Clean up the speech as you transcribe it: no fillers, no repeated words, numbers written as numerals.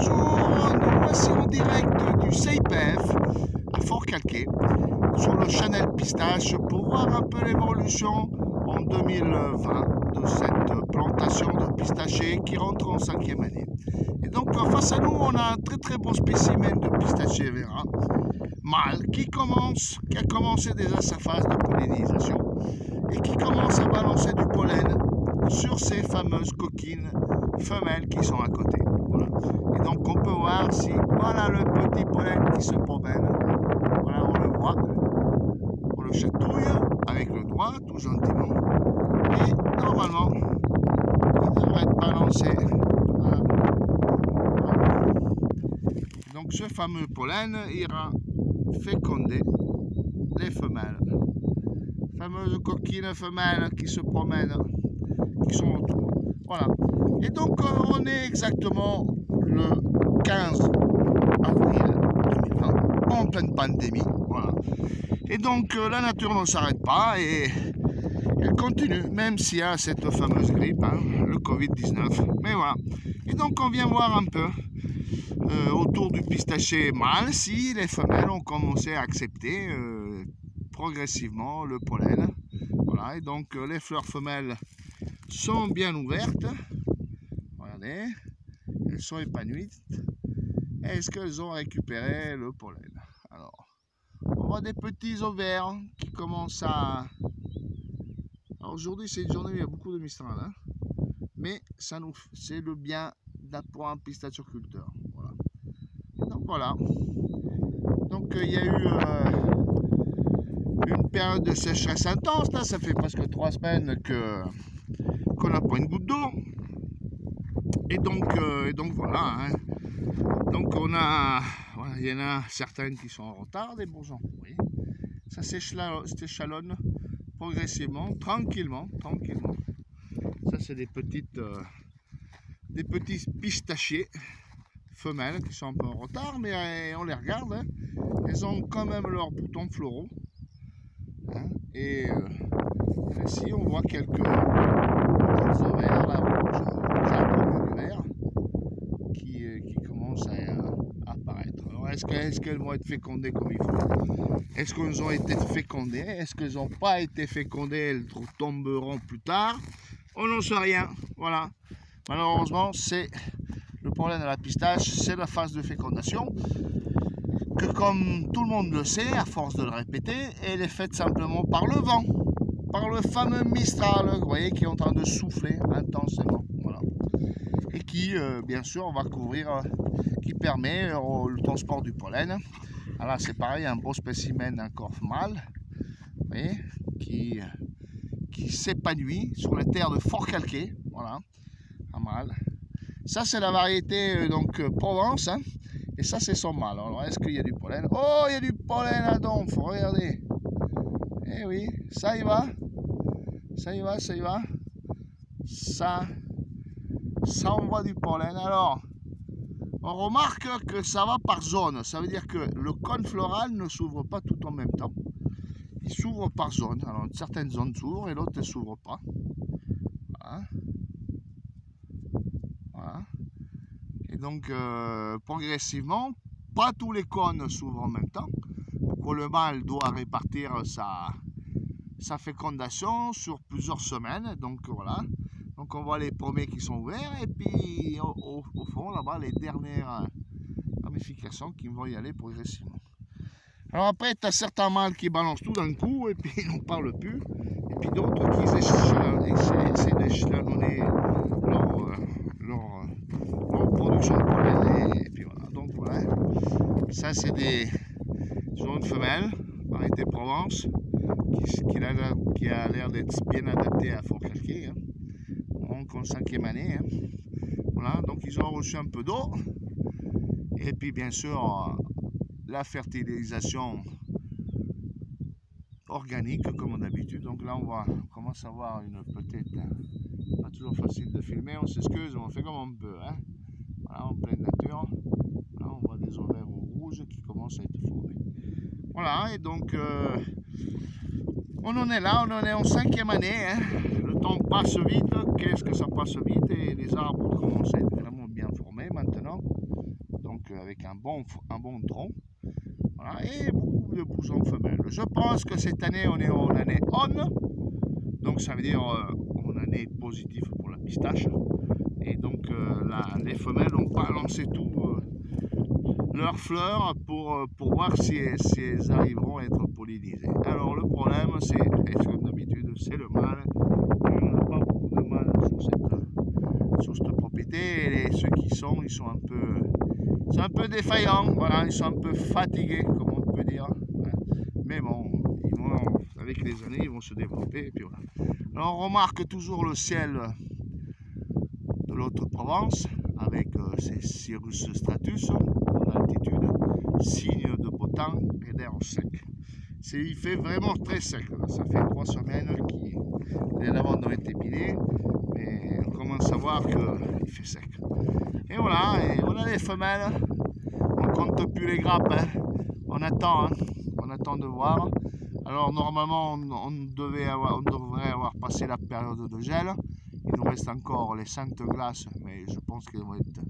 Bonjour, nous voici en direct du CIPF à Fort-Calquier sur le Chanel Pistache pour voir un peu l'évolution en 2020 de cette plantation de pistachers qui rentre en 5e année. Et donc face à nous on a un très bon spécimen de pistachier Vera mâle qui a commencé déjà sa phase de pollinisation et qui commence à balancer du pollen sur ces fameuses coquines femelles qui sont à côté. Voilà. Et donc on peut voir si voilà le petit pollen qui se promène. Voilà, on le voit. On le chatouille avec le doigt tout gentiment. Et normalement, il devrait être balancé. Voilà. Donc ce fameux pollen ira féconder les femelles. Fameuses coquines femelles qui se promènent, qui sont autour. Voilà. Et donc on est exactement le 15 avril 2020, en pleine pandémie. Voilà. Et donc la nature ne s'arrête pas et elle continue, même s'il y a cette fameuse grippe, hein, le Covid-19. Mais voilà. Et donc on vient voir un peu autour du pistacher mâle si les femelles ont commencé à accepter progressivement le pollen. Voilà. Et donc les fleurs femelles sont bien ouvertes. Regardez, elles sont épanouies. Est-ce qu'elles ont récupéré le pollen? Alors, on voit des petits ovaires qui commencent à... Alors aujourd'hui c'est une journée où il y a beaucoup de mistral, hein, mais ça nous, c'est le bien pour un pistachiculteur. Voilà. Donc voilà. Donc il y a eu une période de sécheresse intense. Là, ça fait presque 3 semaines qu'on n'a pas une goutte d'eau. Et donc voilà. Hein. Donc on a, voilà, il y en a certaines qui sont en retard, des bourgeons. Oui. Ça s'échelonne progressivement, tranquillement. Ça c'est des petits pistachiers femelles qui sont un peu en retard, mais on les regarde. Hein. Elles ont quand même leurs boutons floraux. Hein. Et ici on voit quelques ovaires là, rouges, du vert, qui commencent à apparaître. Alors est-ce qu'elles vont être fécondées comme il faut? Est-ce qu'elles ont été fécondées? Est-ce qu'elles n'ont pas été fécondées? Elles tomberont plus tard? On n'en sait rien. Voilà. Malheureusement, c'est le problème de la pistache, c'est la phase de fécondation. Que comme tout le monde le sait, à force de le répéter, elle est faite simplement par le vent, par le fameux Mistral, vous voyez, qui est en train de souffler intensément, voilà. Et qui, bien sûr, va couvrir, qui permet le transport du pollen. Alors là, c'est pareil, un beau spécimen encore mâle, vous voyez, qui s'épanouit sur les terres de Fort-Calquier, voilà, un mâle. Ça, c'est la variété donc Provence, hein. Et ça, c'est son mâle. Alors, est-ce qu'il y a du pollen? Oh, il y a du pollen à donf, regardez. Eh oui, ça y va. Ça y va. Ça envoie du pollen. Alors, on remarque que ça va par zone. Ça veut dire que le cône floral ne s'ouvre pas tout en même temps. Il s'ouvre par zone. Alors, certaines zones s'ouvrent et l'autre ne s'ouvre pas. Voilà. Voilà. Et donc, progressivement, pas tous les cônes s'ouvrent en même temps. Pour le mâle doit répartir sa fécondation sur plusieurs semaines. Donc voilà. Donc on voit les premiers qui sont ouverts et puis au fond là-bas les dernières ramifications qui vont y aller progressivement. Alors après, tu as certains mâles qui balancent tout d'un coup et puis ils n'en parlent plus. Et puis d'autres qui essaient d'échelonner leur production de pollen. Et puis voilà. Donc voilà. Ça c'est des zones femelles, variété Provence, qui a l'air d'être bien adaptée à Fort-Calquier. Hein. Donc en 5e année. Hein. Voilà. Donc ils ont reçu un peu d'eau. Et puis bien sûr la fertilisation organique comme d'habitude. Donc là on commence à voir une petite, pas toujours facile de filmer, on s'excuse, on fait comme on peut. Hein. Voilà, en pleine nature. Là on voit des ovaires rouges qui commencent à être formés. Voilà, et donc on en est là, on en est en 5e année. Hein. Le temps passe vite, qu'est-ce que ça passe vite, et les arbres commencent à être vraiment bien formés maintenant. donc avec un bon tronc. Voilà, et beaucoup de bousons femelles. Je pense que cette année, on est en année on, donc ça veut dire en année positive pour la pistache. Et donc les femelles n'ont pas lancé tout leurs fleurs pour voir si elles arriveront à être pollinisées. Alors le problème, c'est, comme d'habitude, c'est le mâle. Il n'y en a pas beaucoup de mâles sur cette propriété. Et ceux qui sont, ils sont un peu défaillants. Voilà, ils sont un peu fatigués, comme on peut dire. Mais bon, avec les années, ils vont se développer. Et puis voilà. Alors on remarque toujours le ciel de l'Haute-Provence avec ces cirrus stratus en altitude, signe de beau temps et d'air sec. Il fait vraiment très sec. Ça fait 3 semaines que les lavandes ont été pilées, mais on commence à voir qu'il fait sec. Et voilà, et on a les femelles. On compte plus les grappes, hein. On attend de voir. Alors normalement on devrait avoir passé la période de gel. Il nous reste encore les saintes glaces, mais je pense qu'elles vont être